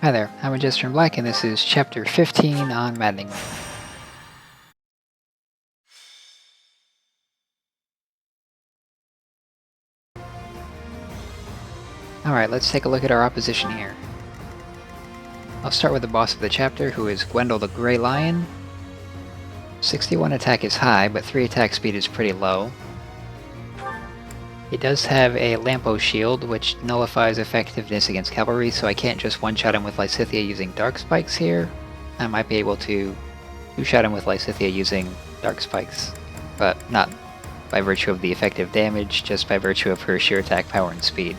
Hi there, I'm Jester in Black, and this is Chapter 15 on Maddening. Alright, let's take a look at our opposition here. I'll start with the boss of the chapter, who is Gwendol the Grey Lion. 61 attack is high, but 3 attack speed is pretty low. He does have a Lampo shield, which nullifies effectiveness against cavalry, so I can't just one-shot him with Lysithea using Dark Spikes here. I might be able to two-shot him with Lysithea using Dark Spikes, but not by virtue of the effective damage, just by virtue of her sheer attack power and speed.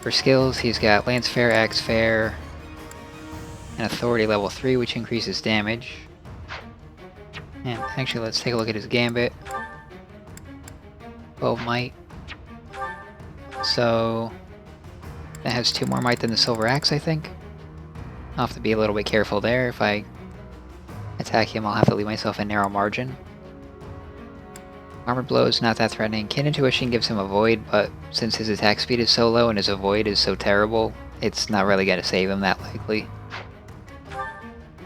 For skills, he's got Lance Fair, Axe Fair, and Authority level 3, which increases damage. And actually, let's take a look at his Gambit. 12 might. So that has 2 more might than the Silver Axe, I think. I'll have to be a little bit careful there. If I attack him, I'll have to leave myself a narrow margin. Armor Blow is not that threatening. Keen Intuition gives him Avoid, but since his attack speed is so low and his Avoid is so terrible, it's not really going to save him that likely.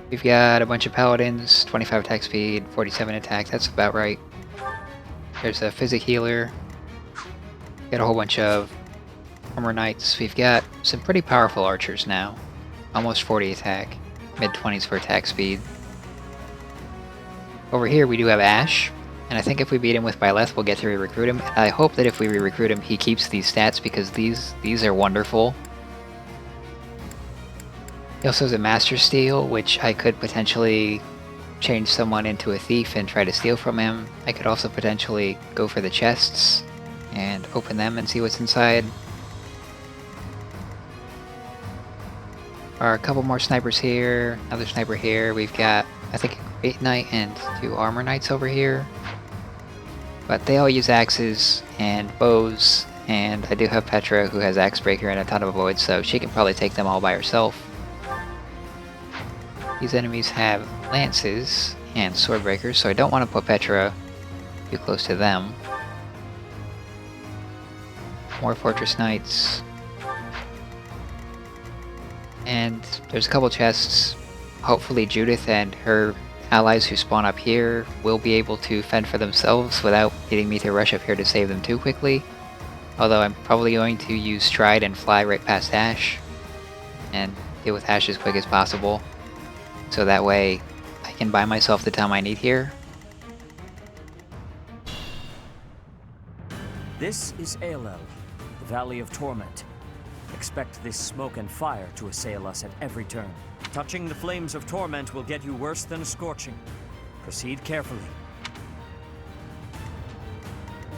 We've got a bunch of Paladins, 25 attack speed, 47 attack, that's about right. There's a Physic Healer. Got a whole bunch of Armor Knights. We've got some pretty powerful archers now. Almost 40 attack, mid-20s for attack speed. Over here we do have Ash. And I think if we beat him with Byleth, we'll get to re-recruit him. I hope that if we re-recruit him, he keeps these stats, because these are wonderful. He also has a Master Steal, which I could potentially change someone into a thief and try to steal from him. I could also potentially go for the chests and open them and see what's inside. There are a couple more snipers here, another sniper here. We've got, I think, a Great Knight and 2 Armor Knights over here. But they all use axes and bows, and I do have Petra, who has Axe Breaker and a ton of Avoid, so she can probably take them all by herself. These enemies have lances and sword breakers, so I don't want to put Petra too close to them. More Fortress Knights. And there's a couple chests. Hopefully Judith and her allies who spawn up here will be able to fend for themselves without needing me to rush up here to save them too quickly. Although I'm probably going to use Stride and fly right past Ash and deal with Ash as quick as possible. So that way I can buy myself the time I need here. This is Aelel, the Valley of Torment. Expect this smoke and fire to assail us at every turn. Touching the flames of torment will get you worse than a scorching. Proceed carefully.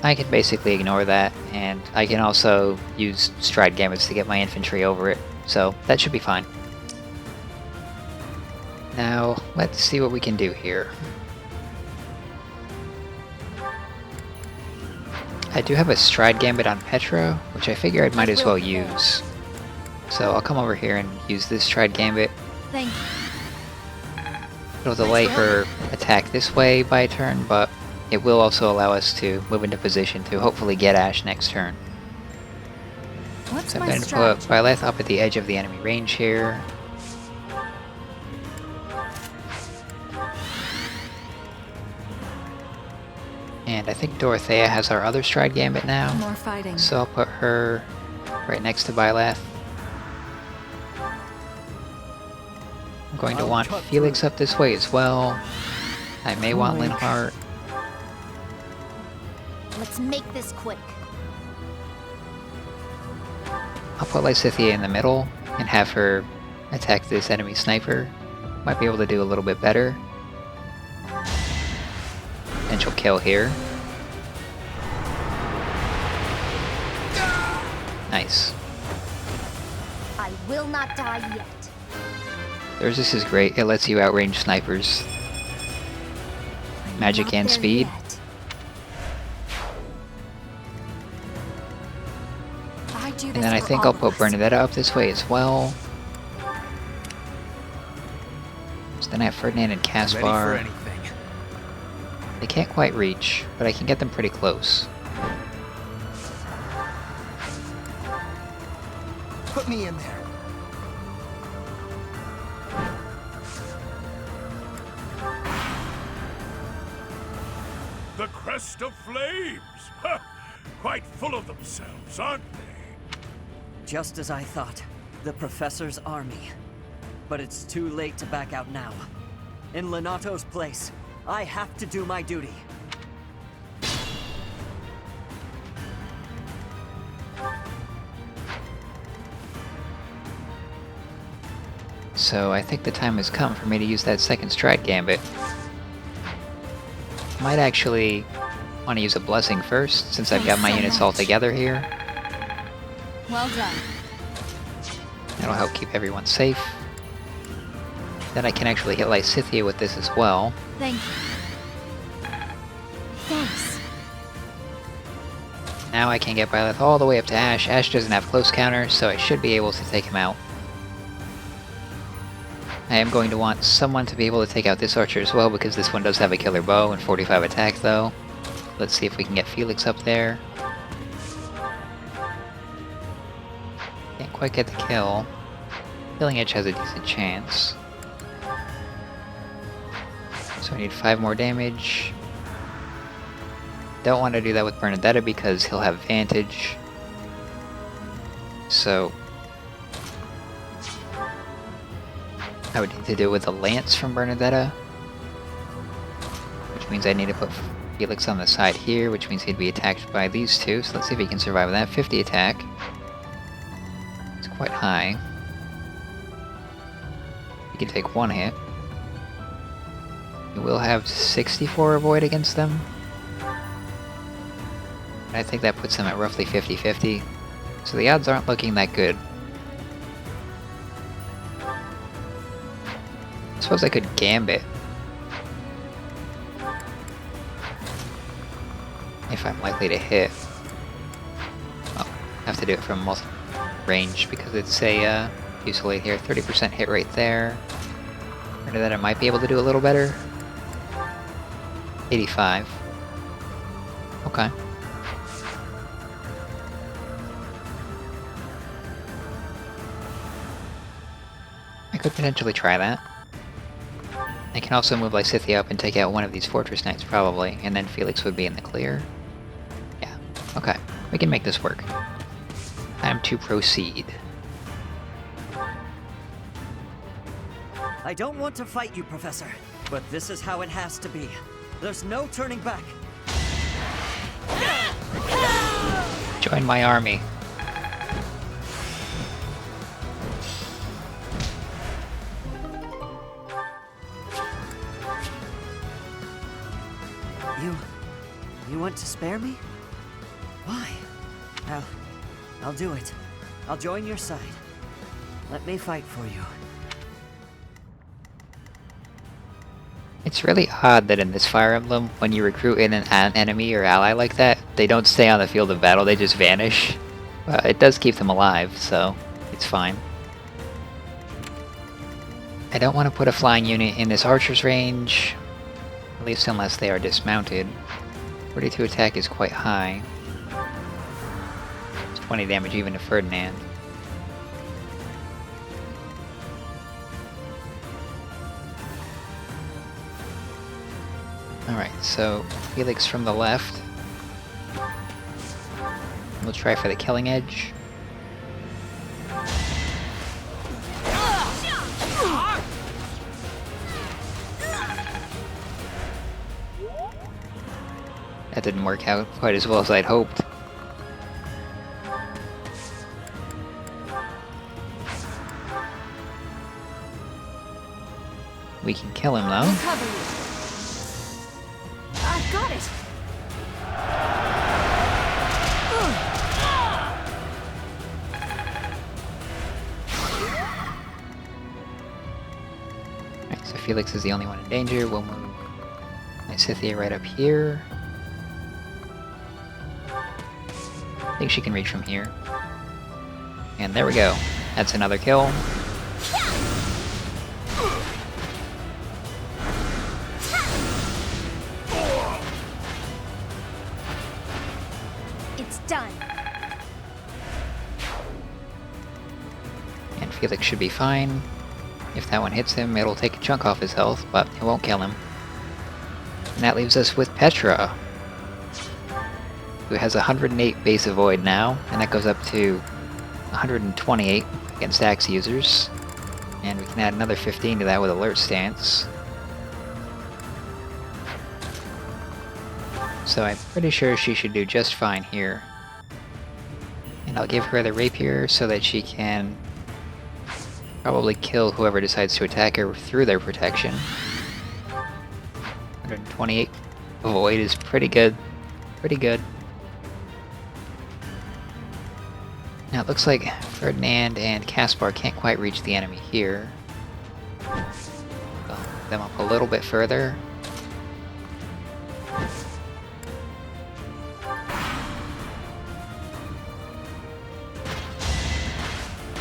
I can basically ignore that, and I can also use Stride Gambits to get my infantry over it, so that should be fine. Now, let's see what we can do here. I do have a Stride Gambit on Petra, which I figure I might as well use. So I'll come over here and use this Stride Gambit. Thank you. It'll delay her attack this way by a turn, but it will also allow us to move into position to hopefully get Ash next turn. So I'm going to put Byleth up at the edge of the enemy range here. And I think Dorothea has our other Stride Gambit now. More fighting. So I'll put her right next to Byleth. I'm going to want Felix up this way as well. I may want Linhardt. Let's make this quick. I'll put Lysithea in the middle and have her attack this enemy sniper. Might be able to do a little bit better. Potential kill here. Nice. I will not die yet. This is great. It lets you outrange snipers. Magic and speed. And then I think I'll put Bernadetta up this way as well. So then I have Ferdinand and Caspar. They can't quite reach, but I can get them pretty close. Put me in there. The Crest of Flames! Ha! Quite full of themselves, aren't they? Just as I thought. The Professor's army. But it's too late to back out now. In Lenato's place, I have to do my duty. So I think the time has come for me to use that second stride gambit. Might actually want to use a blessing first, since I've got my units all together here. Well done. That'll help keep everyone safe. Then I can actually hit Lysithea with this as well. Thank you. Thanks. Now I can get Byleth all the way up to Ash. Ash doesn't have close counter, so I should be able to take him out. I am going to want someone to be able to take out this archer as well, because this one does have a killer bow and 45 attack though. Let's see if we can get Felix up there. Can't quite get the kill. Killing Edge has a decent chance. So I need 5 more damage. Don't want to do that with Bernadetta because he'll have advantage. So I would need to do it with a lance from Bernadetta, which means I need to put Felix on the side here, which means he'd be attacked by these two. So let's see if he can survive that. 50 attack. It's quite high. He can take 1 hit. He will have 64 avoid against them. And I think that puts them at roughly 50-50. So the odds aren't looking that good. I suppose I could gambit. If I'm likely to hit. Well, I have to do it from range because it's a useful aid here. 30% hit rate there. Or that I might be able to do a little better. 85. Okay. I could potentially try that. I can also move Lysithea up and take out one of these Fortress Knights, probably, and then Felix would be in the clear. Yeah, okay. We can make this work. Time to proceed. I don't want to fight you, Professor, but this is how it has to be. There's no turning back. Join my army. You want to spare me? Why? I'll do it. I'll join your side. Let me fight for you. It's really odd that in this Fire Emblem, when you recruit in an enemy or ally like that, they don't stay on the field of battle, they just vanish. It does keep them alive, so it's fine. I don't want to put a flying unit in this archer's range, at least unless they are dismounted. 42 attack is quite high. It's 20 damage even to Ferdinand. Alright, so Felix from the left. We'll try for the killing edge. That didn't work out quite as well as I'd hoped. We can kill him though. Cover you. I've got it. Alright, so Felix is the only one in danger. We'll move Lysithea right up here. I think she can reach from here. And there we go. That's another kill. It's done. And Felix should be fine. If that one hits him, it'll take a chunk off his health, but it won't kill him. And that leaves us with Petra. who has 108 base avoid now, and that goes up to 128 against axe users. And we can add another 15 to that with alert stance. So I'm pretty sure she should do just fine here. And I'll give her the rapier so that she can probably kill whoever decides to attack her through their protection. 128 avoid is pretty good. Pretty good. Now it looks like Ferdinand and Caspar can't quite reach the enemy here. I'll move them up a little bit further.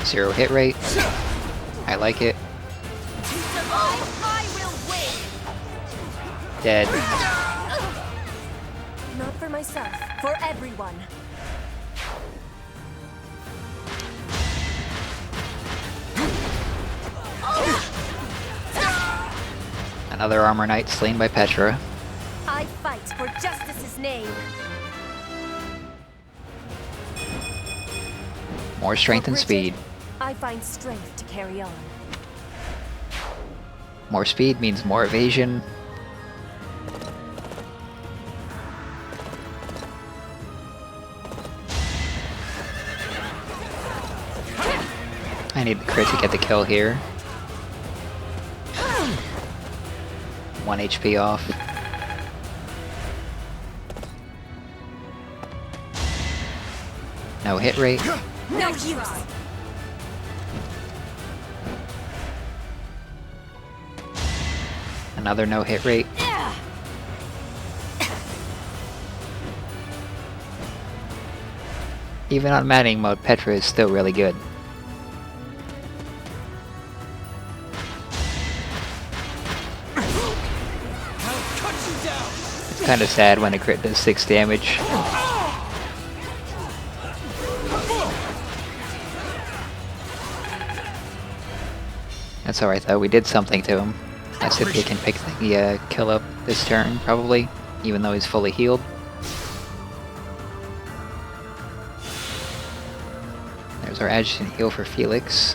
Zero hit rate. I like it. I will win. Dead. Not for myself, for everyone. Another armor knight slain by Petra. I fight for justice's name. More strength and speed. I find strength to carry on. More speed means more evasion. I need the crit to get the kill here. 1 HP off. No hit rate. No use. Another no hit rate. Even on Maddening mode, Petra is still really good. It's kinda sad when a crit does 6 damage. That's alright though, we did something to him. I said he can pick the kill up this turn, probably, even though he's fully healed. There's our adjacent heal for Felix.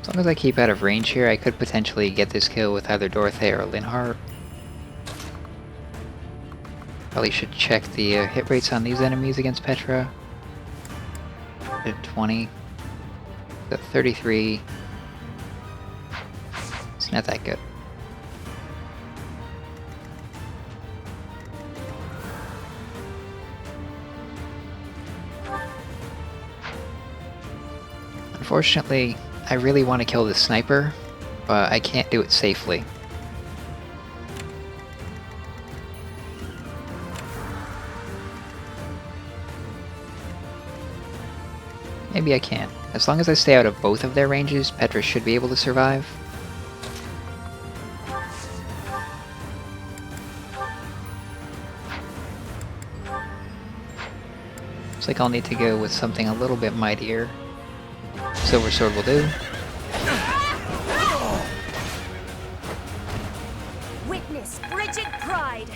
As long as I keep out of range here, I could potentially get this kill with either Dorothea or Linhardt. Probably should check the hit rates on these enemies against Petra. At 20. Got 33. It's not that good. Unfortunately, I really want to kill this sniper, but I can't do it safely. Maybe I can. As long as I stay out of both of their ranges, Petra should be able to survive. Looks like I'll need to go with something a little bit mightier. Silver Sword will do. Witness frigid pride.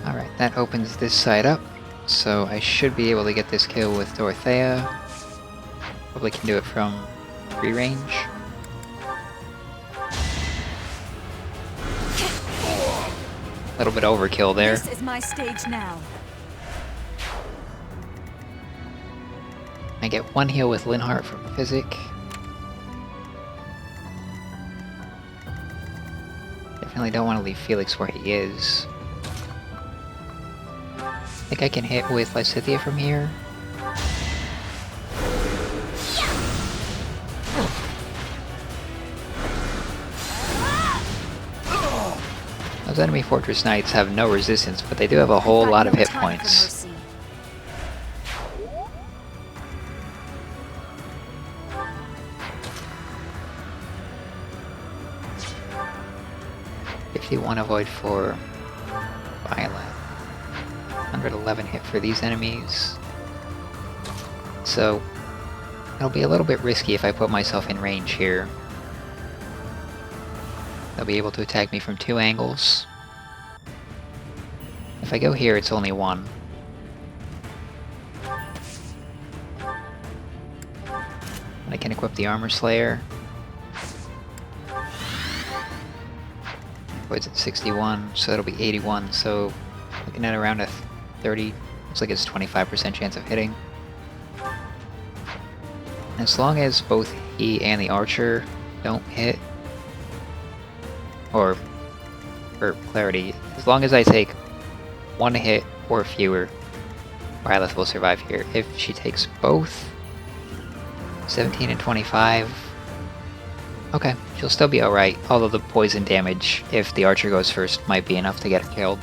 Alright, that opens this side up. So I should be able to get this kill with Dorothea. Probably can do it from free range. A little bit overkill there. This is my stage now. I get one heal with Linhardt from Physic. Definitely don't want to leave Felix where he is. I think I can hit with Lysithea from here. Those enemy Fortress Knights have no resistance, but they do have a whole lot of hit points. 51 avoid for Violet. 111 hit for these enemies. So it'll be a little bit risky if I put myself in range here. They'll be able to attack me from 2 angles. If I go here, it's only 1. I can equip the Armor Slayer. What's it, 61, so that'll be 81, so looking at around a 30, looks like it's 25% chance of hitting. As long as both he and the archer don't hit, or for clarity, as long as I take 1 hit or fewer, Byleth will survive here. If she takes both, 17 and 25, okay, she'll still be alright, although the poison damage, if the archer goes first, might be enough to get her killed.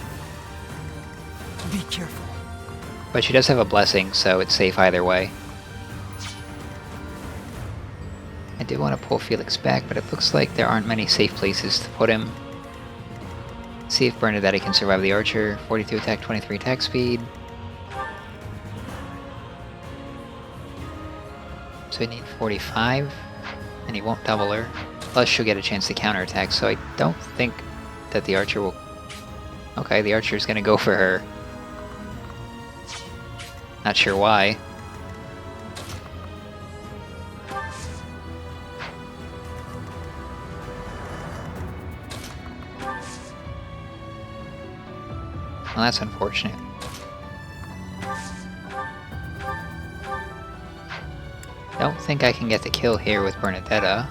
Be careful. But she does have a blessing, so it's safe either way. I did want to pull Felix back, but it looks like there aren't many safe places to put him. See if Bernadette can survive the archer. 42 attack, 23 attack speed. So I need 45, and he won't double her. Plus she'll get a chance to counterattack, so I don't think that the archer will... Okay, the archer's gonna go for her. Not sure why. Well, that's unfortunate. Don't think I can get the kill here with Bernadetta.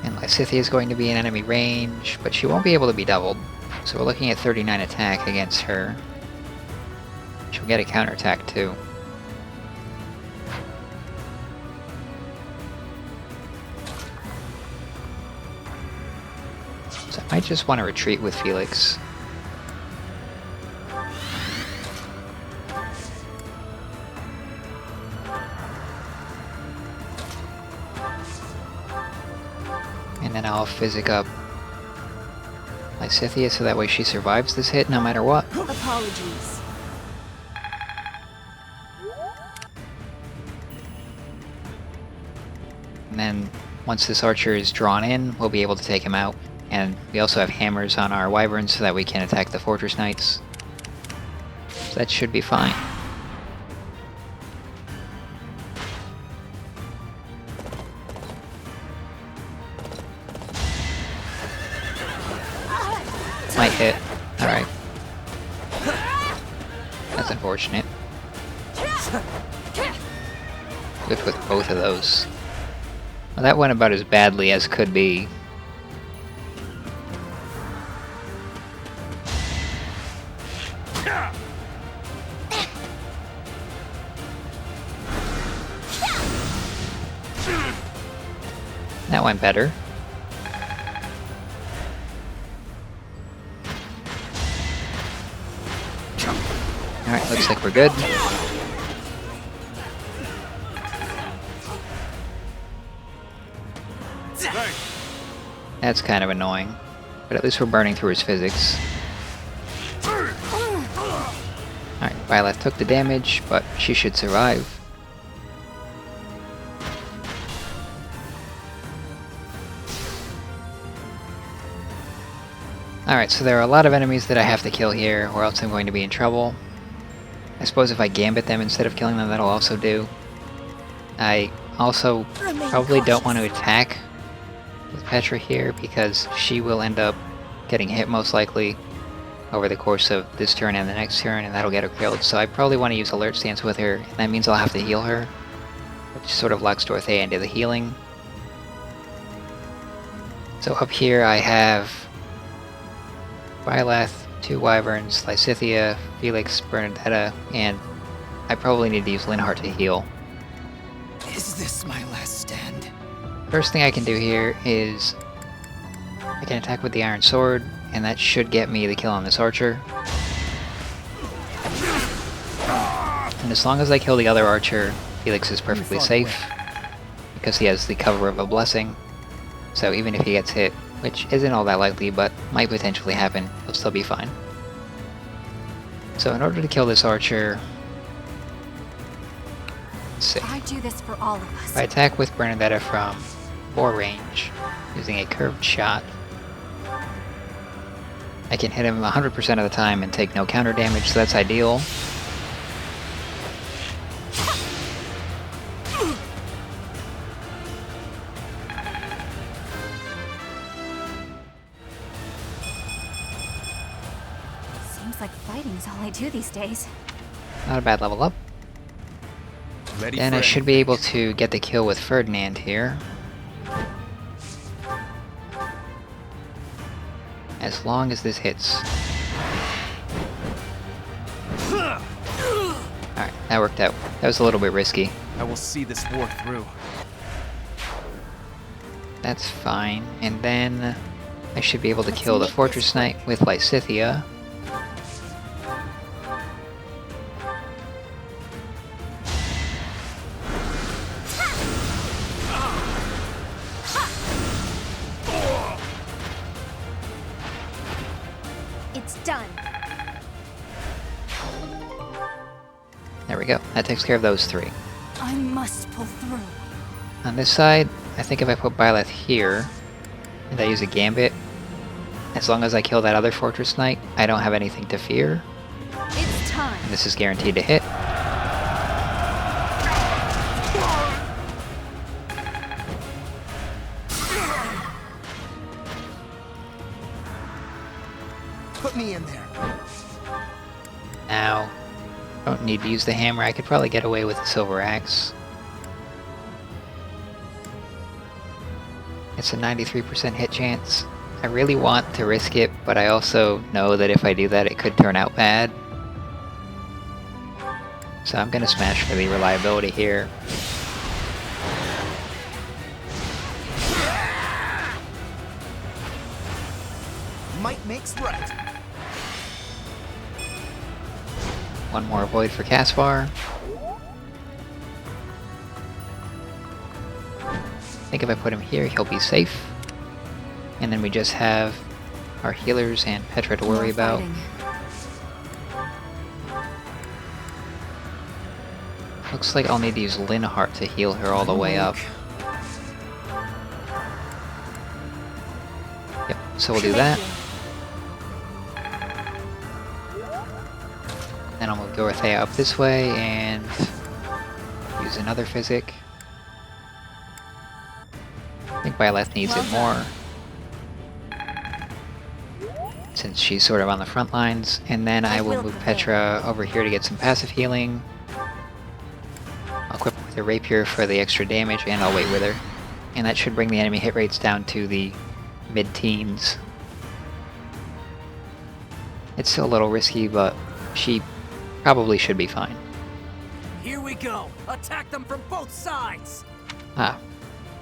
And Lysithea is going to be in enemy range, but she won't be able to be doubled. So we're looking at 39 attack against her. She'll get a counterattack too. So I might just want to retreat with Felix. And then I'll physic up Lysithea so that way she survives this hit no matter what. Apologies. And then once this archer is drawn in, we'll be able to take him out. And we also have hammers on our wyverns so that we can attack the fortress knights. So that should be fine. Might hit. Alright. That's unfortunate. Good with both of those. Well, that went about as badly as could be. That went better. Alright, looks like we're good. That's kind of annoying, but at least we're burning through his physics. Alright, Byleth took the damage, but she should survive. Alright, so there are a lot of enemies that I have to kill here, or else I'm going to be in trouble. I suppose if I gambit them instead of killing them, that'll also do. I also probably don't want to attack with Petra here, because she will end up getting hit most likely over the course of this turn and the next turn, and that'll get her killed. So I probably want to use Alert Stance with her, and that means I'll have to heal her, which sort of locks Dorothea into the healing. So up here I have Byleth, 2 wyverns, Lysithea, Felix, Bernadetta, and I probably need to use Linhardt to heal. Is this my last stand? First thing I can do here is I can attack with the Iron Sword, and that should get me the kill on this archer. And as long as I kill the other archer, Felix is perfectly safe, because he has the cover of a blessing. So even if he gets hit, which isn't all that likely, but might potentially happen, he'll still be fine. So in order to kill this archer, let's see. I do this for all of If us. I attack with Bernadetta from boar range using a curved shot. I can hit him 100% of the time and take no counter damage, so that's ideal. Seems like fighting's all I do these days. Not a bad level up. Ready Then for I should be able to get the kill with Ferdinand here. As long as this hits. Alright, that worked out. That was a little bit risky. I will see this war through. That's fine. And then I should be able to kill the Fortress Knight with Lysithea. It's done. There we go. That takes care of those three. I must pull through. On this side, I think if I put Byleth here, and I use a Gambit, as long as I kill that other Fortress Knight, I don't have anything to fear. It's time. And this is guaranteed to hit. Put me in there. Now, I don't need to use the hammer. I could probably get away with the Silver Axe. It's a 93% hit chance. I really want to risk it, but I also know that if I do that, it could turn out bad. So I'm gonna smash for the reliability here. Might makes right. One more void for Caspar. I think if I put him here, he'll be safe. And then we just have our healers and Petra to worry about. Looks like I'll need to use Linhardt to heal her all the way up. Yep, so we'll do that. Then I'll move Dorothea up this way and use another physic. I think Byleth needs it more, since she's sort of on the front lines. And then I will move Petra over here to get some passive healing. I'll equip with a rapier for the extra damage, and I'll wait with her. And that should bring the enemy hit rates down to the mid-teens. It's still a little risky, but she probably should be fine. Here we go. Attack them from both sides. Ah,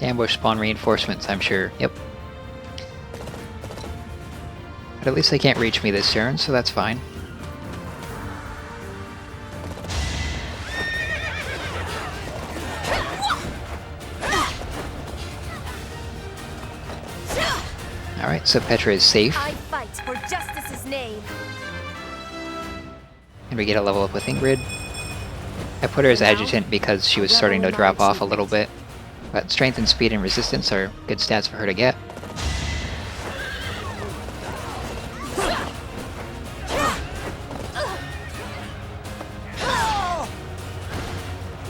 ambush spawn reinforcements, I'm sure. Yep. But at least they can't reach me this turn, so that's fine. Alright, so Petra is safe. I fight for justice's name. And we get a level up with Ingrid. I put her as adjutant because she was starting to drop off a little bit. But strength and speed and resistance are good stats for her to get.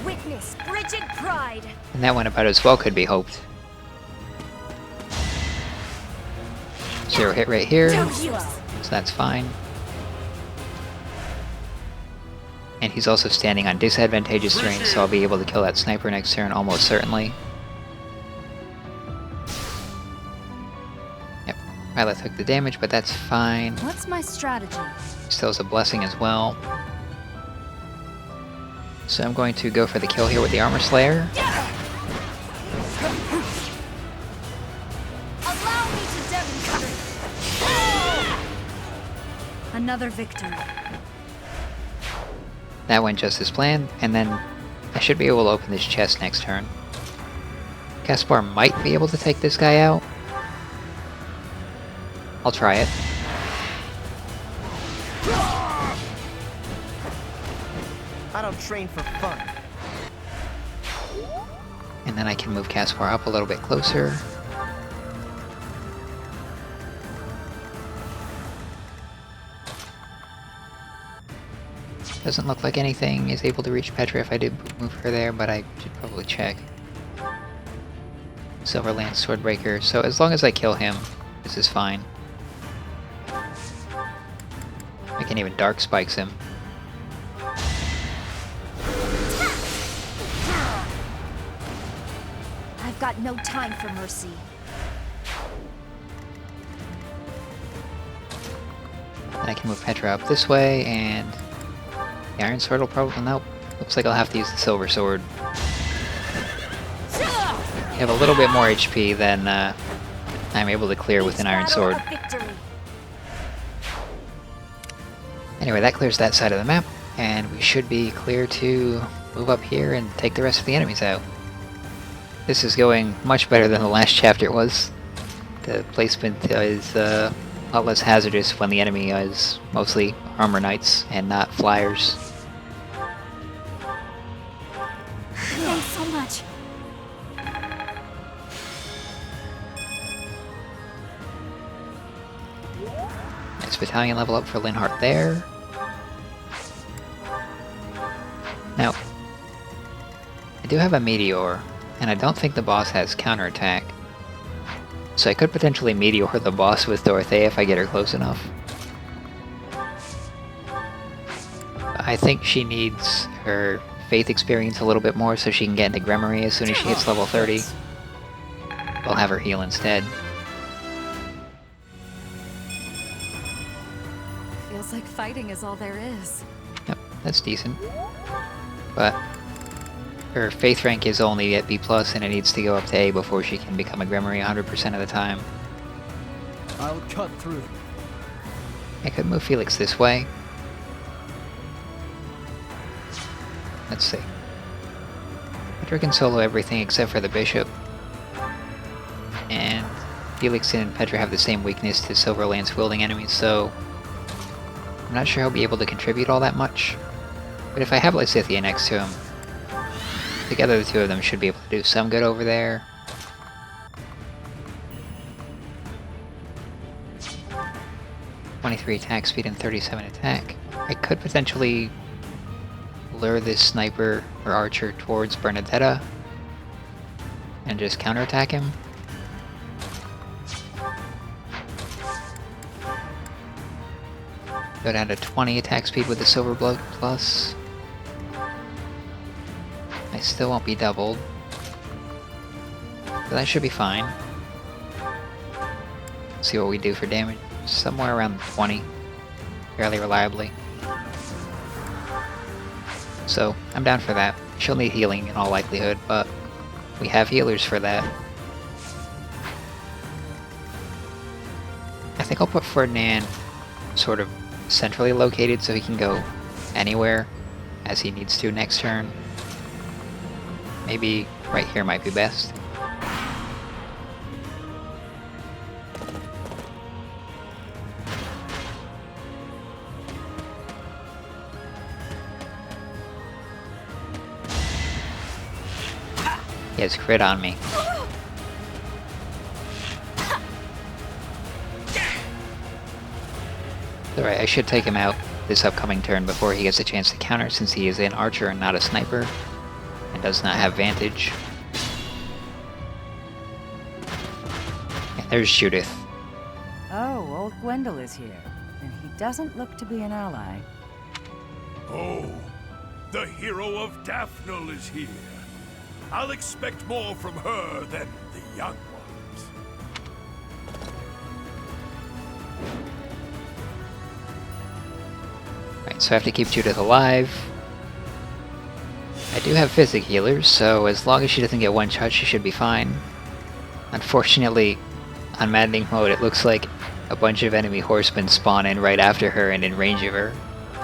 Witness frigid pride. And that went about as well could be hoped. 0 hit right here, so that's fine. And he's also standing on disadvantageous terrain, so I'll be able to kill that sniper next turn almost certainly. Yep, Violet took the damage, but that's fine. What's my strategy? Still has a blessing as well. So I'm going to go for the kill here with the Armor Slayer. Allow me to demonstrate. Another victory. That went just as planned, and then I should be able to open this chest next turn. Caspar might be able to take this guy out. I'll try it. I don't train for fun. And then I can move Caspar up a little bit closer. Doesn't look like anything is able to reach Petra if I do move her there, but I should probably check. Silver Lance Swordbreaker, so as long as I kill him, this is fine. I can even Dark Spikes him. I've got no time for mercy. And I can move Petra up this way, and the Iron Sword will probably... Nope. Looks like I'll have to use the Silver Sword. You have a little bit more HP than I'm able to clear with an Iron Sword. Anyway, that clears that side of the map, and we should be clear to move up here and take the rest of the enemies out. This is going much better than the last chapter was. The placement is a lot less hazardous when the enemy is mostly armor knights and not flyers. Thanks so much. Nice battalion level up for Linhardt there. Now, I do have a meteor, and I don't think the boss has counterattack. So I could potentially meteor the boss with Dorothea if I get her close enough. I think she needs her faith experience a little bit more so she can get into Gremory as soon as she hits level 30. I'll have her heal instead. Feels like fighting is all there is. Yep, that's decent. But her faith rank is only at B+, and it needs to go up to A before she can become a Gremory 100% of the time. I'll cut through. I could move Felix this way. Let's see. Petra can solo everything except for the bishop. And Felix and Petra have the same weakness to Silver Lance wielding enemies, so I'm not sure he'll be able to contribute all that much. But if I have Lysithea next to him, together the two of them should be able to do some good over there. (23) attack speed and 37 attack. I could potentially lure this sniper or archer towards Bernadetta and just counterattack him. Go down to 20 attack speed with the Silver Blood Plus. I still won't be doubled, but that should be fine. See what we do for damage. Somewhere around 20, fairly reliably. So, I'm down for that. She'll need healing in all likelihood, but we have healers for that. I think I'll put Ferdinand sort of centrally located so he can go anywhere as he needs to next turn. Maybe right here might be best. He has crit on me. Alright, I should take him out this upcoming turn before he gets a chance to counter, since he is an archer and not a sniper, and does not have vantage. And there's Judith. Oh, old Gwendol is here, and he doesn't look to be an ally. Oh, the hero of Daphnel is here. I'll expect more from her than the young ones. Right, so I have to keep Judith alive. I do have physic healers, so as long as she doesn't get one shot, she should be fine. Unfortunately, on Maddening mode, it looks like a bunch of enemy horsemen spawn in right after her and in range of her.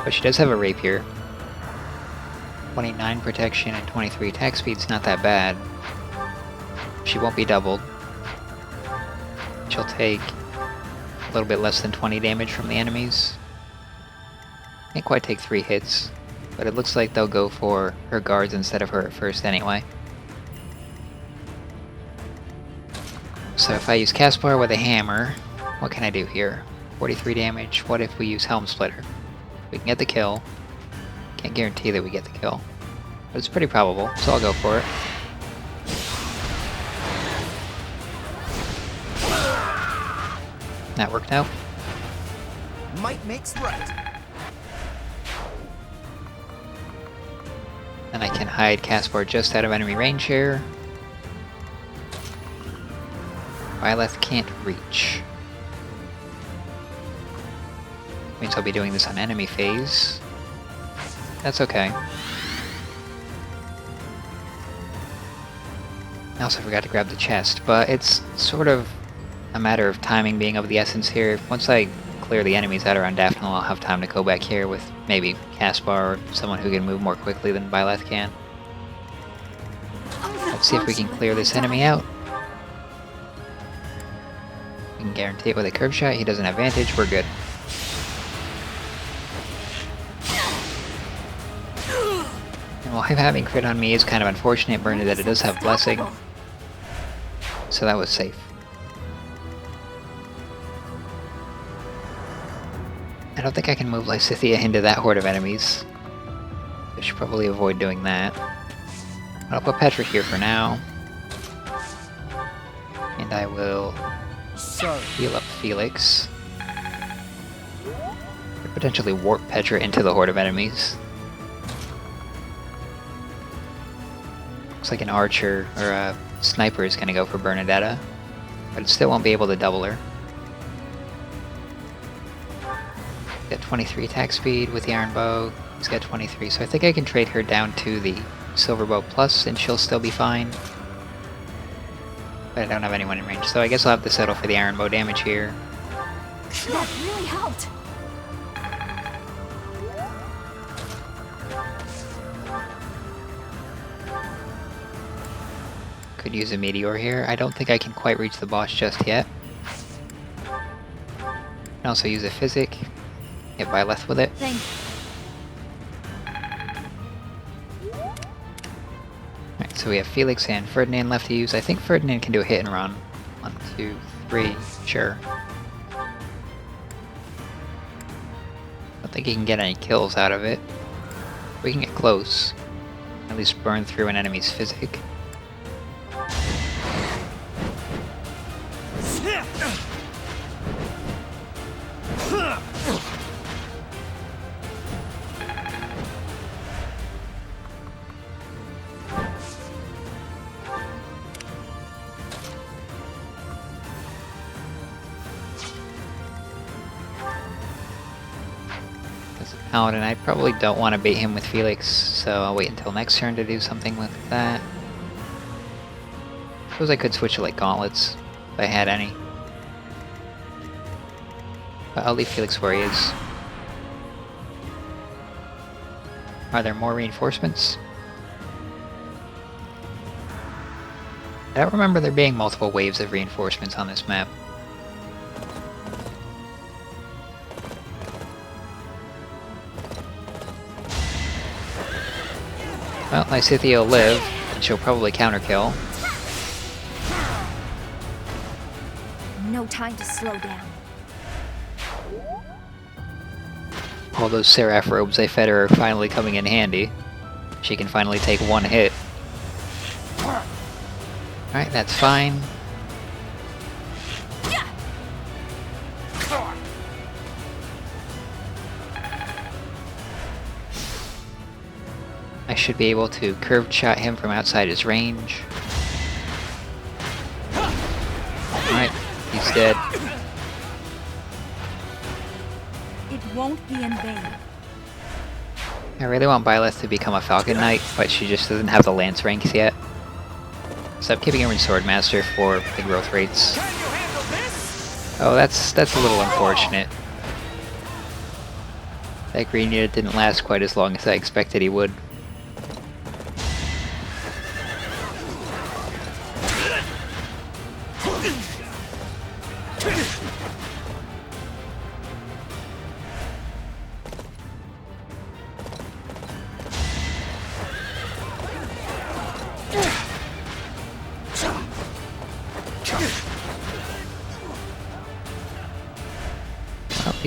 But she does have a rapier. 29 protection and 23 attack speed's not that bad. She won't be doubled. She'll take a little bit less than 20 damage from the enemies. Can't quite take 3 hits, but it looks like they'll go for her guards instead of her at first anyway. So if I use Caspar with a hammer, what can I do here? 43 damage. What if we use Helm Splitter? We can get the kill. Can't guarantee that we get the kill. But it's pretty probable, so I'll go for it. That worked out. Might makes right. And I can hide Caspar just out of enemy range here. Byleth can't reach. Means I'll be doing this on enemy phase. That's okay. I also forgot to grab the chest, but it's sort of a matter of timing being of the essence here. Once I clear the enemies that are on Daphne, I'll have time to go back here with maybe Caspar or someone who can move more quickly than Byleth can. Let's see if we can clear this enemy out. We can guarantee it with a curve shot. He doesn't have advantage. We're good. And while him having crit on me is kind of unfortunate, Bernadetta does have Blessing. So that was safe. I don't think I can move Lysithea into that horde of enemies. I should probably avoid doing that. I'll put Petra here for now. And I will heal up Felix. Or potentially warp Petra into the horde of enemies. Looks like an archer or a sniper is going to go for Bernadetta. But it still won't be able to double her. Got 23 attack speed with the iron bow. He's got 23, so I think I can trade her down to the silver bow plus, and she'll still be fine. But I don't have anyone in range, so I guess I'll have to settle for the iron bow damage here. That really helped. Could use a meteor here. I don't think I can quite reach the boss just yet. Can also use a physic. Hit Byleth with it. Thank Alright, so we have Felix and Ferdinand left to use. I think Ferdinand can do a hit and run. 1, 2, 3, sure. I don't think he can get any kills out of it. We can get close. At least burn through an enemy's physic. Paladin, I probably don't want to bait him with Felix, so I'll wait until next turn to do something with that. Suppose I could switch to like gauntlets, if I had any. But I'll leave Felix where he is. Are there more reinforcements? I don't remember there being multiple waves of reinforcements on this map. Well, Lysithea will live, and she'll probably counterkill. No time to slow down. All those Seraph robes I fed her are finally coming in handy. She can finally take one hit. Alright, that's fine. I should be able to curved shot him from outside his range. Alright, he's dead. It won't be in vain. I really want Byleth to become a Falcon Knight, but she just doesn't have the Lance ranks yet. So I'm keeping her in Swordmaster for the growth rates. Oh, that's a little unfortunate. That green unit didn't last quite as long as I expected he would.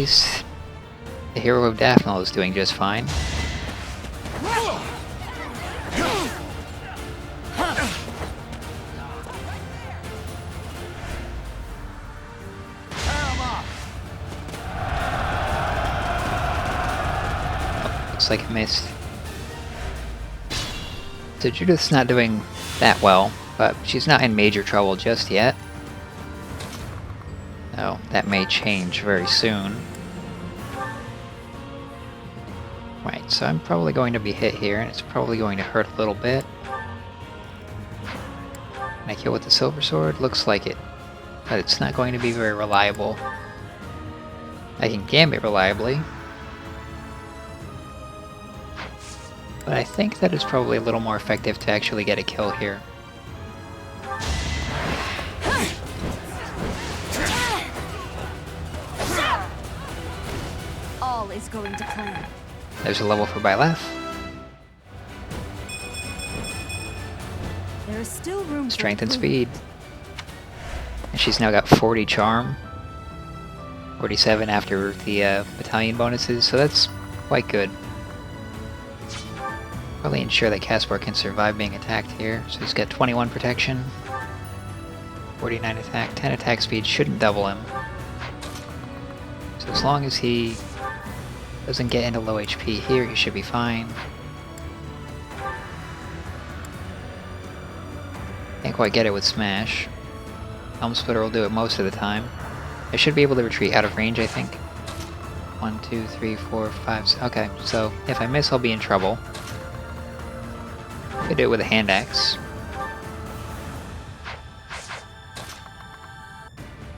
least the hero of Daphne is doing just fine. Looks like I missed. So Judith's not doing that well, but she's not in major trouble just yet. Oh, that may change very soon. Right, so I'm probably going to be hit here, and it's probably going to hurt a little bit. Can I kill with the silver sword? Looks like it. But it's not going to be very reliable. I can gambit reliably. But I think that is probably a little more effective to actually get a kill here. All is going to plan. There's a level for Byleth. There is still room for Strength and improvement. speed. And she's now got 40 charm. 47 after the battalion bonuses, so that's quite good. Probably ensure that Caspar can survive being attacked here. So he's got 21 protection, 49 attack, 10 attack speed, shouldn't double him. So as long as he doesn't get into low HP here, he should be fine. Can't quite get it with Smash. Helm Splitter will do it most of the time. I should be able to retreat out of range, I think. 1, 2, 3, 4, 5, 6. Okay, so if I miss, I'll be in trouble. Could do it with a hand axe.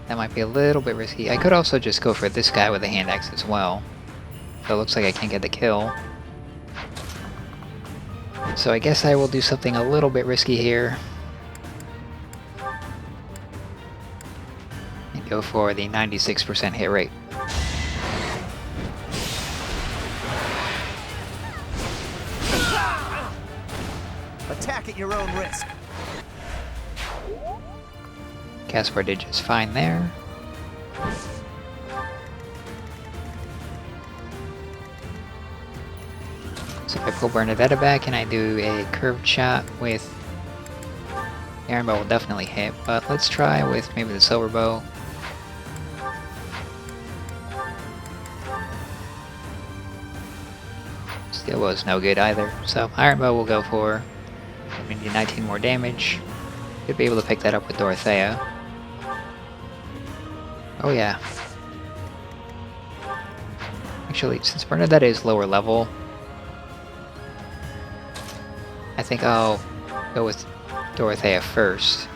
That might be a little bit risky. I could also just go for this guy with a hand axe as well. So it looks like I can't get the kill. So I guess I will do something a little bit risky here. And go for the 96% hit rate. Attack at your own risk. Caspar did just fine there. So if I pull Bernadetta back and I do a curved shot with the iron bow will definitely hit, but let's try with maybe the silver bow. Steel bow is no good either, so iron bow will go for maybe 19 more damage. Should be able to pick that up with Dorothea. Oh yeah. Actually, since Bernadetta is lower level, I think I'll go with Dorothea first.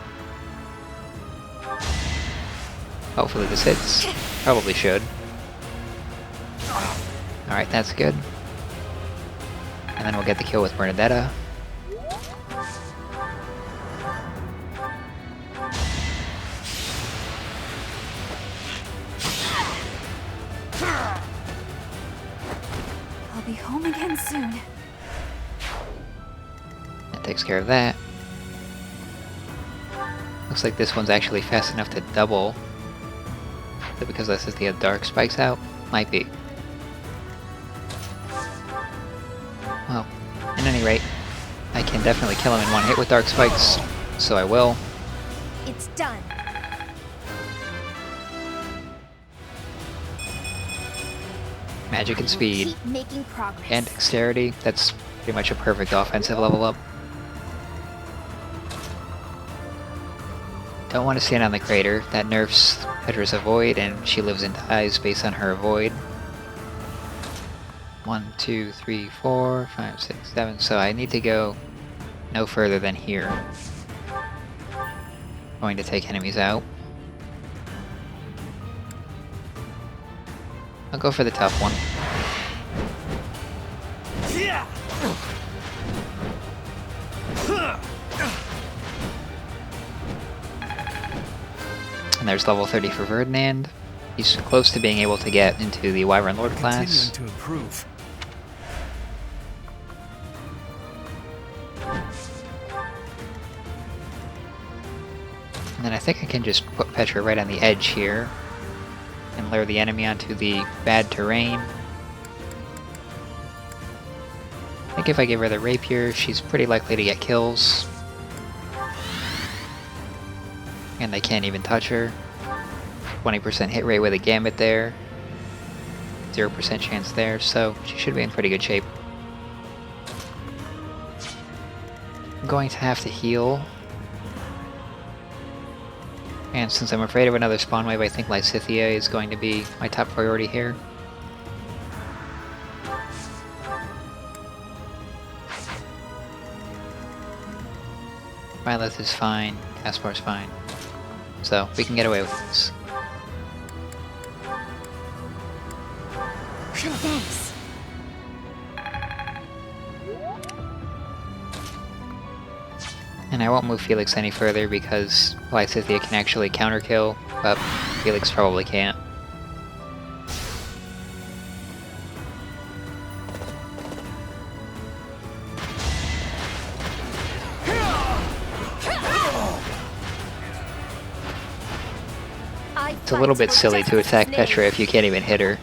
Hopefully this hits. Probably should. Alright, that's good. And then we'll get the kill with Bernadetta. I'll be home again soon. That takes care of that. Looks like this one's actually fast enough to double. Is it because this is the dark spikes out? Might be. Well, in any rate, I can definitely kill him in one hit with dark spikes, so I will. It's done. Magic and We will speed Keep making progress. and dexterity, that's pretty much a perfect offensive level up. Don't want to stand on the crater. That nerfs Petra's Avoid, and she lives and dies based on her Avoid. 1, 2, 3, 4, 5, 6, 7. So I need to go no further than here. Going to take enemies out. I'll go for the tough one. And there's level 30 for Ferdinand. He's close to being able to get into the Wyvern Lord class. Continuing to improve. And then I think I can just put Petra right on the edge here. and lure the enemy onto the bad terrain. I think if I give her the rapier, she's pretty likely to get kills. And they can't even touch her. 20% hit rate with a gambit there. 0% chance there, so she should be in pretty good shape. I'm going to have to heal. And since I'm afraid of another spawn wave, I think Lysithea is going to be my top priority here. Violet is fine, Caspar's fine. So, we can get away with this. Thanks. And I won't move Felix any further because Lysithea can actually counterkill, but Felix probably can't. It's a little bit silly to attack Petra if you can't even hit her.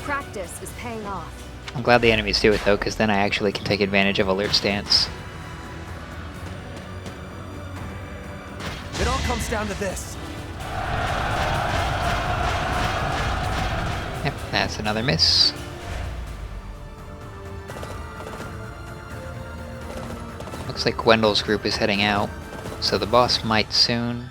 Practice is paying off. I'm glad the enemies do it though, because then I actually can take advantage of alert stance. It all comes down to this. Yep, that's another miss. Looks like Gwendel's group is heading out, so the boss might soon.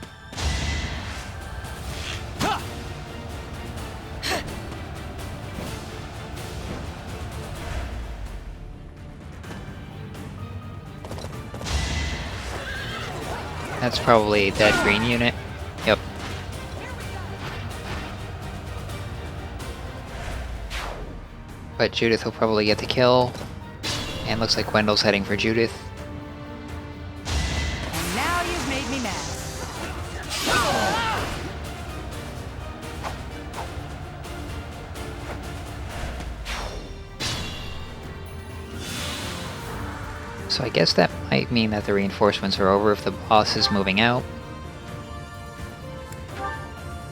That's probably a dead green unit. Yep. But Judith will probably get the kill. And looks like Gwendel's heading for Judith. And now you've made me mad. So I guess that might mean that the reinforcements are over if the boss is moving out.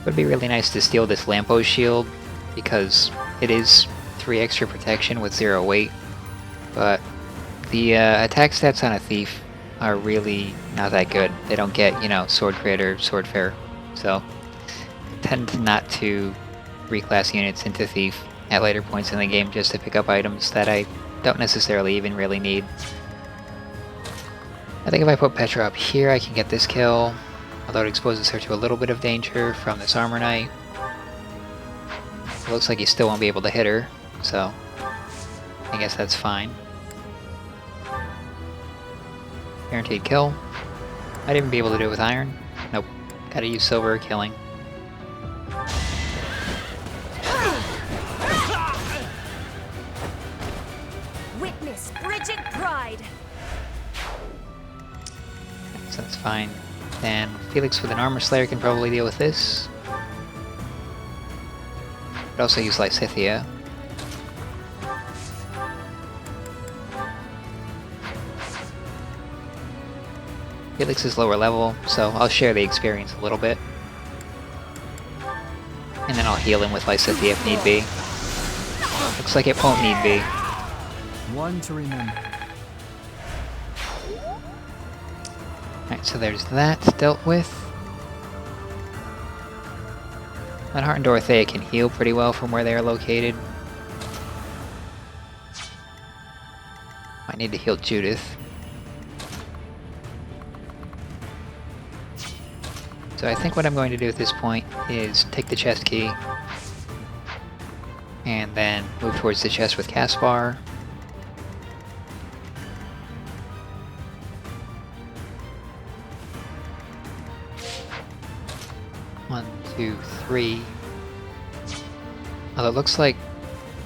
Would be really nice to steal this lamppost shield, because it is 3 extra protection with 0 weight, but the attack stats on a thief are really not that good. They don't get, you know, sword crit or sword fair, so I tend not to reclass units into thief at later points in the game just to pick up items that I don't necessarily even really need. I think if I put Petra up here, I can get this kill, although it exposes her to a little bit of danger from this Armor Knight. It looks like you still won't be able to hit her, so I guess that's fine. Guaranteed kill. Might even be able to do it with iron. Nope. Gotta use silver killing. Witness Bridget Pride. So that's fine. Then Felix with an Armor Slayer can probably deal with this. Could also use Lysithea. Felix is lower level, so I'll share the experience a little bit. And then I'll heal him with Lysithea if need be. Looks like it won't need be. One to remember. Alright, so there's that dealt with. Lenhart and Dorothea can heal pretty well from where they are located. I need to heal Judith. So I think what I'm going to do at this point is take the chest key and then move towards the chest with Caspar. 1, 2, 3. Although it looks like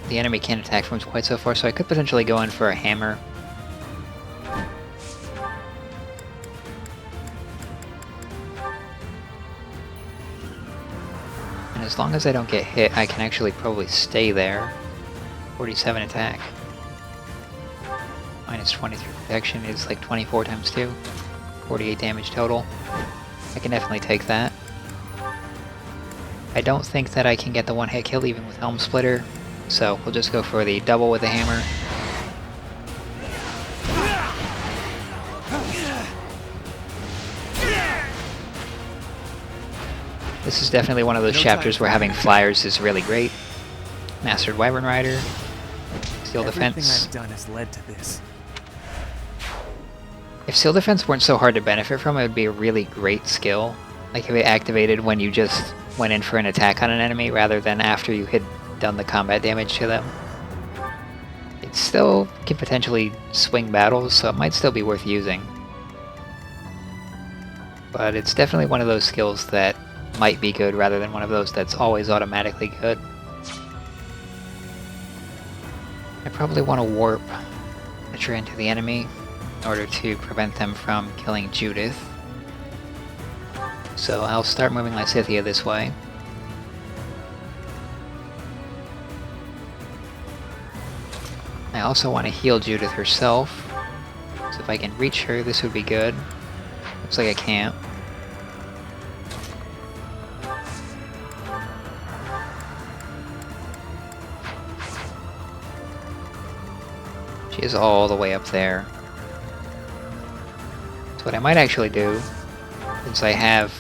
the enemy can't attack from quite so far, so I could potentially go in for a hammer. And as long as I don't get hit, I can actually probably stay there. 47 attack. Minus 23 protection is like 24 times 2. 48 damage total. I can definitely take that. I don't think that I can get the one-hit kill even with Helm Splitter, so we'll just go for the double with the hammer. This is definitely one of those chapters where having flyers is really great. Mastered Wyvern Rider, Steel Defense. Everything I've done has led to this. If Steel Defense weren't so hard to benefit from, it would be a really great skill. Like if it activated when you just went in for an attack on an enemy rather than after you had done the combat damage to them. It still can potentially swing battles, so it might still be worth using. But it's definitely one of those skills that might be good rather than one of those that's always automatically good. I probably want to warp Petra into the enemy in order to prevent them from killing Judith. So I'll start moving Lysithea this way. I also want to heal Judith herself, so if I can reach her, this would be good. Looks like I can't. She is all the way up there. So what I might actually do, since I have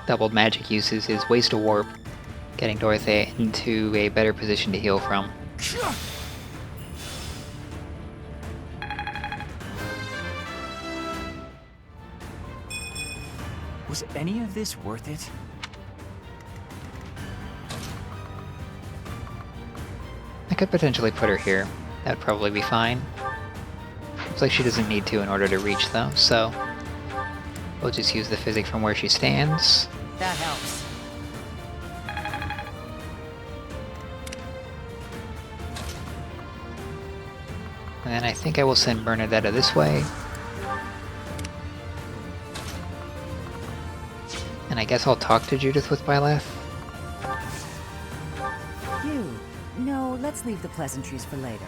doubled magic uses, is waste a warp, getting Dorothea into a better position to heal from. Was any of this worth it? I could potentially put her here. That'd probably be fine. Looks like she doesn't need to in order to reach though, so we'll just use the physic from where she stands. That helps. And then I think I will send Bernadetta this way. And I guess I'll talk to Judith with Byleth. No, let's leave the pleasantries for later.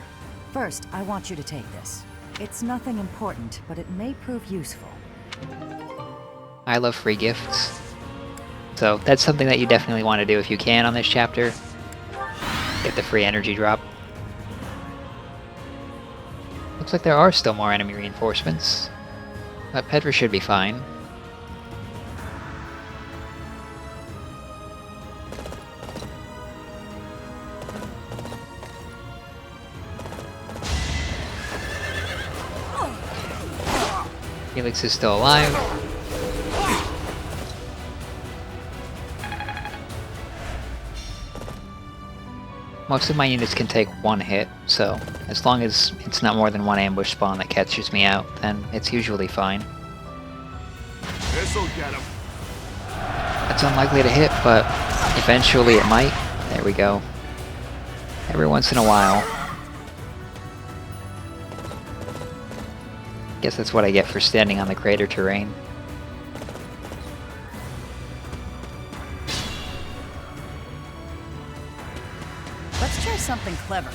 First, I want you to take this. It's nothing important, but it may prove useful. I love free gifts. So that's something that you definitely want to do if you can on this chapter. Get the free energy drop. Looks like there are still more enemy reinforcements. But Petra should be fine. Felix is still alive. Most of my units can take one hit, so as long as it's not more than one ambush spawn that catches me out, then it's usually fine. This'll get him. That's unlikely to hit, but eventually it might. There we go. Every once in a while. Guess that's what I get for standing on the crater terrain. Let's try something clever.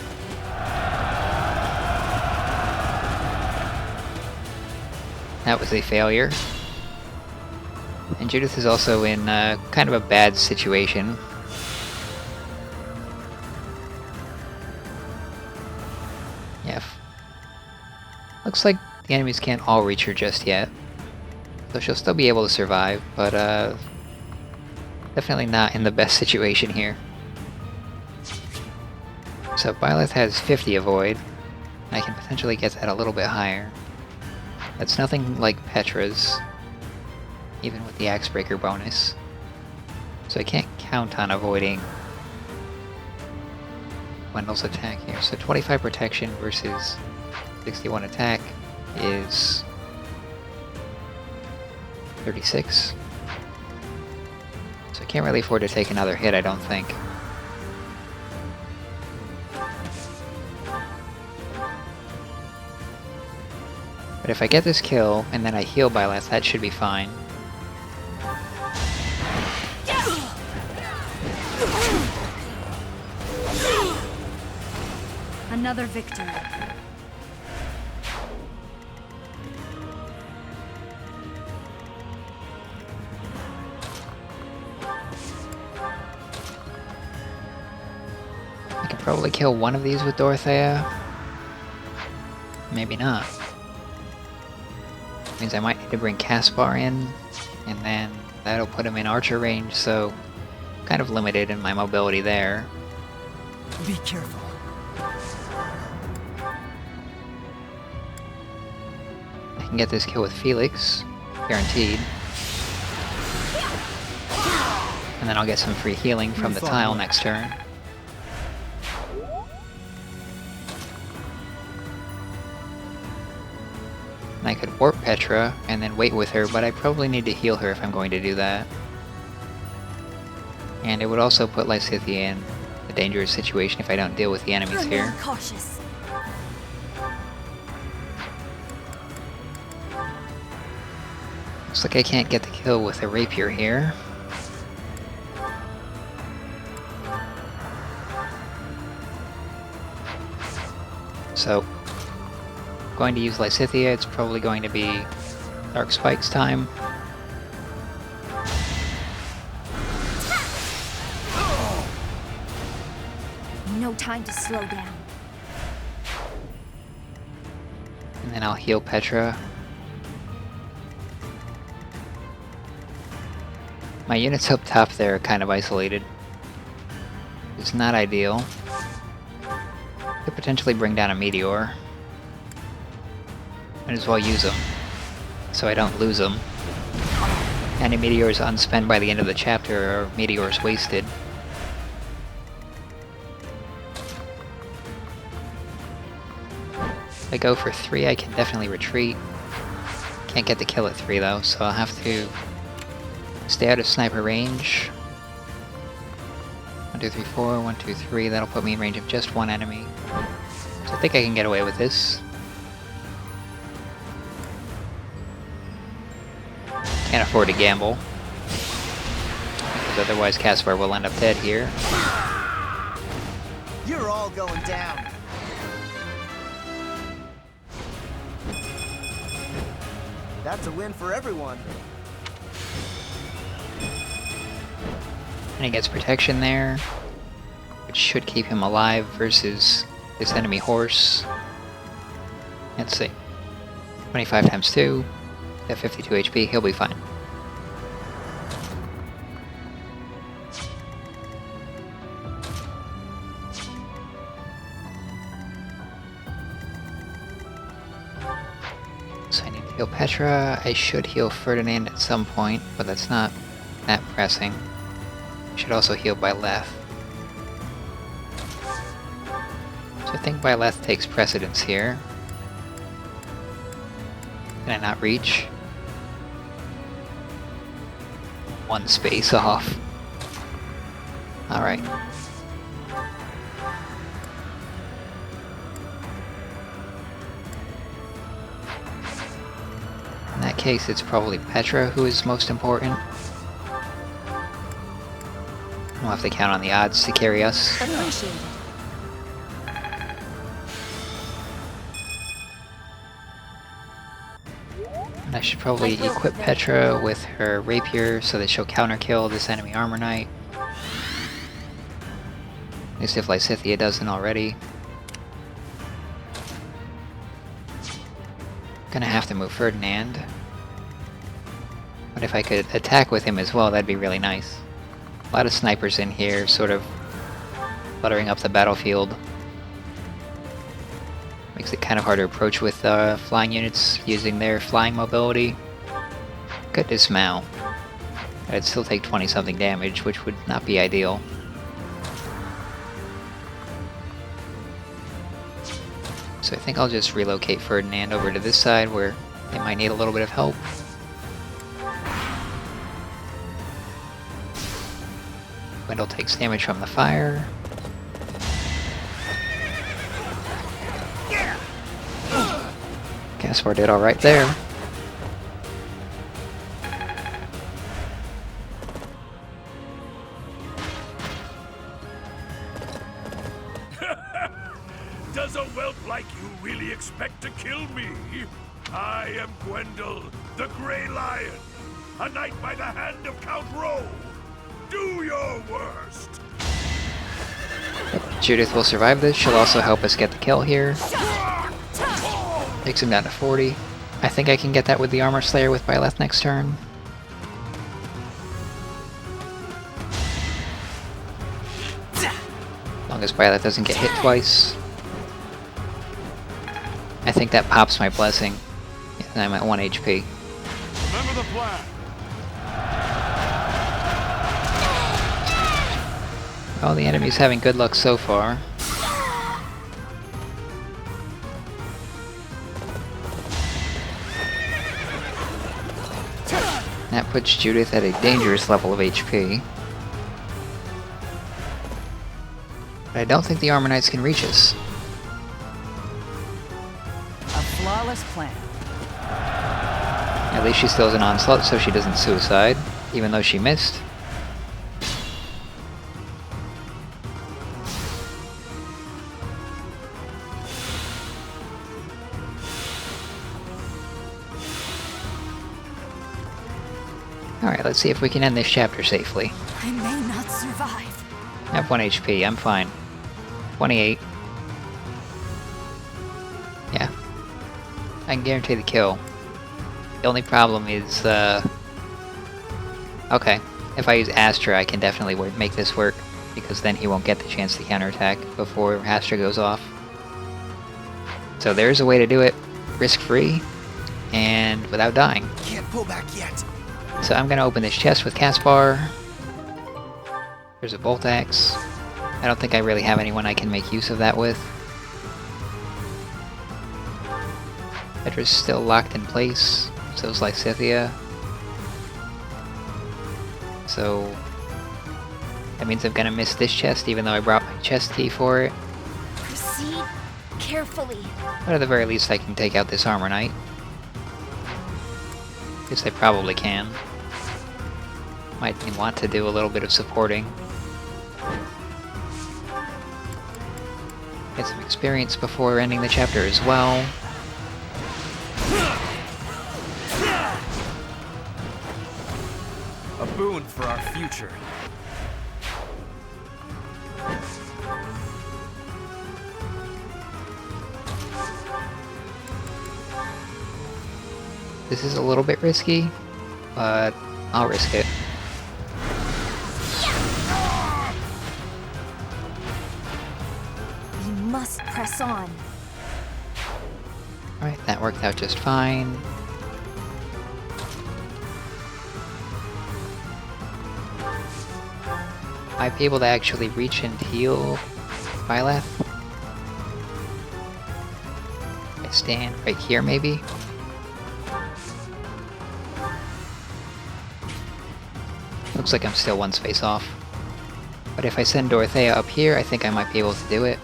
That was a failure. And Judith is also in kind of a bad situation. Yeah. Looks like the enemies can't all reach her just yet. So she'll still be able to survive, but definitely not in the best situation here. So Byleth has 50 avoid. I can potentially get that a little bit higher. That's nothing like Petra's, even with the Axebreaker bonus. So I can't count on avoiding Gwendol's attack here. So 25 protection versus 61 attack is 36. So I can't really afford to take another hit, I don't think. But if I get this kill, and then I heal Byleth, that should be fine. Another victory. probably kill one of these with Dorothea. Maybe not. Means I might need to bring Caspar in, and then that'll put him in archer range, so kind of limited in my mobility there. Be careful. I can get this kill with Felix, guaranteed. And then I'll get some free healing from the tile next turn. And I could warp Petra and then wait with her, but I probably need to heal her if I'm going to do that. And it would also put Lysithea in a dangerous situation if I don't deal with the enemies here. Cautious. Looks like I can't get the kill with a rapier here. So, going to use Lysithea, it's probably going to be Dark Spike's time. No time to slow down. And then I'll heal Petra. My units up top there are kind of isolated. It's not ideal. Could potentially bring down a meteor. Might as well use them, so I don't lose them. Any meteors unspent by the end of the chapter are meteors wasted. If I go for 3, I can definitely retreat. Can't get the kill at 3 though, so I'll have to stay out of sniper range. 1, 2, 3, 4, 1, 2, 3, that'll put me in range of just one enemy. So I think I can get away with this. Can't afford to gamble, because otherwise Caspar will end up dead here. You're all going down. That's a win for everyone. And he gets protection there, which should keep him alive versus this enemy horse. Let's see. 25 times 2, at 52 HP, he'll be fine. So I need to heal Petra. I should heal Ferdinand at some point, but that's not that pressing. I should also heal Byleth. So I think Byleth takes precedence here. Can I not reach? One space off. Alright. In that case, it's probably Petra who is most important. We'll have to count on the odds to carry us. Appreciated. And I should probably equip Petra with her rapier so that she'll counterkill this enemy armor knight. At least if Lysithea doesn't already. Gonna have to move Ferdinand. But if I could attack with him as well, that'd be really nice. A lot of snipers in here, sort of cluttering up the battlefield. Makes it kind of hard to approach with flying units using their flying mobility. Could dismount. I'd still take 20-something damage, which would not be ideal. So I think I'll just relocate Ferdinand over to this side where they might need a little bit of help. Wendell takes damage from the fire. Caspar did alright there. Does a whelp like you really expect to kill me? I am Gwendol, the Grey Lion, a knight by the hand of Count Rowe. Do your worst! Judith will survive this. She'll also help us get the kill here. Takes him down to 40. I think I can get that with the Armor Slayer with Byleth next turn. As long as Byleth doesn't get hit twice. I think that pops my blessing. And I'm at 1 HP. Remember the plan. Well, the enemy's having good luck so far. That puts Judith at a dangerous level of HP. But I don't think the Armor Knights can reach us. A flawless plan. At least she still has an onslaught, so she doesn't suicide, even though she missed. Alright, let's see if we can end this chapter safely. I may not survive. I have 1 HP, I'm fine. 28. Yeah. I can guarantee the kill. The only problem is, okay, if I use Astra, I can definitely make this work, because then he won't get the chance to counterattack before Astra goes off. So there's a way to do it risk-free, and without dying. Can't pull back yet. So I'm gonna open this chest with Caspar. There's a Bolt Axe. I don't think I really have anyone I can make use of that with. Petra's still locked in place. So is Lysithea. So that means I'm gonna miss this chest even though I brought my chest key for it. Proceed carefully. But at the very least I can take out this Armor Knight. Guess I probably can. Might want to do a little bit of supporting. Get some experience before ending the chapter as well. A boon for our future. This is a little bit risky, but I'll risk it. We must press on. Alright, that worked out just fine. Might be able to actually reach and heal Byleth. I stand right here, maybe? Looks like I'm still 1 space off. But if I send Dorothea up here, I think I might be able to do it.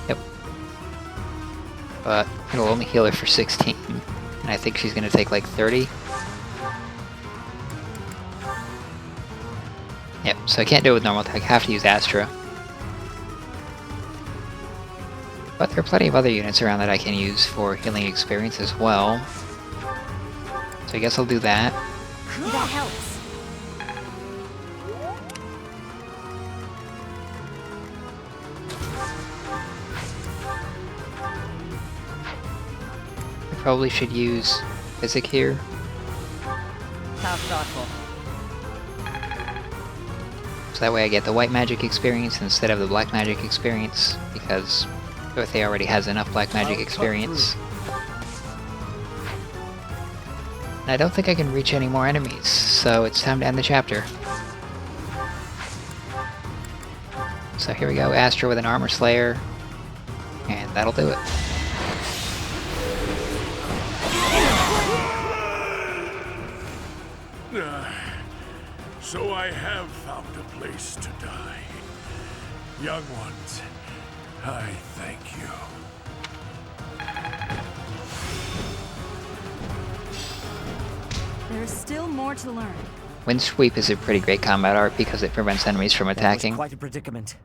Yep. But it'll only heal her for 16. And I think she's gonna take like 30. Yep, so I can't do it with normal attack, I have to use Astra. But there are plenty of other units around that I can use for healing experience as well. So I guess I'll do that. That helps. I probably should use Physic here. How thoughtful. So that way I get the white magic experience instead of the black magic experience, because Dorothea already has enough black magic experience. And I don't think I can reach any more enemies, so it's time to end the chapter. So here we go, Astra with an Armor Slayer, and that'll do it. So I have found a place to die. Young ones, I thank you. There's still more to learn. Wind Sweep is a pretty great combat art because it prevents enemies from That was attacking. quite a predicament,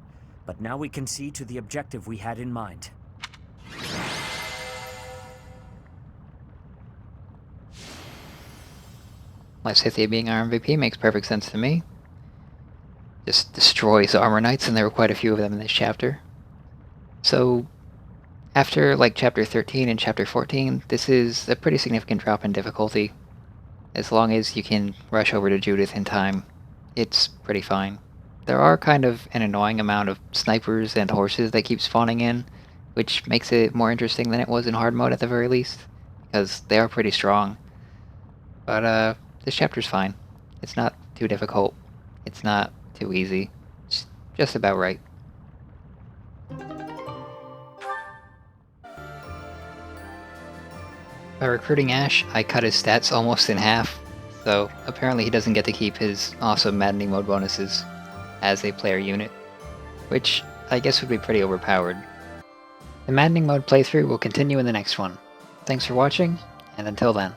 but now we can see to the objective we had in mind. Lysithea being our MVP makes perfect sense to me. just destroys Armor Knights, and there were quite a few of them in this chapter. So, after like Chapter 13 and Chapter 14, this is a pretty significant drop in difficulty. As long as you can rush over to Judith in time, it's pretty fine. There are kind of an annoying amount of snipers and horses that keep spawning in, which makes it more interesting than it was in hard mode at the very least, because they are pretty strong. But this chapter's fine. It's not too difficult. It's not too easy. It's just about right. By recruiting Ash, I cut his stats almost in half, so apparently he doesn't get to keep his awesome Maddening mode bonuses as a player unit, which I guess would be pretty overpowered. The Maddening mode playthrough will continue in the next one. Thanks for watching, and until then.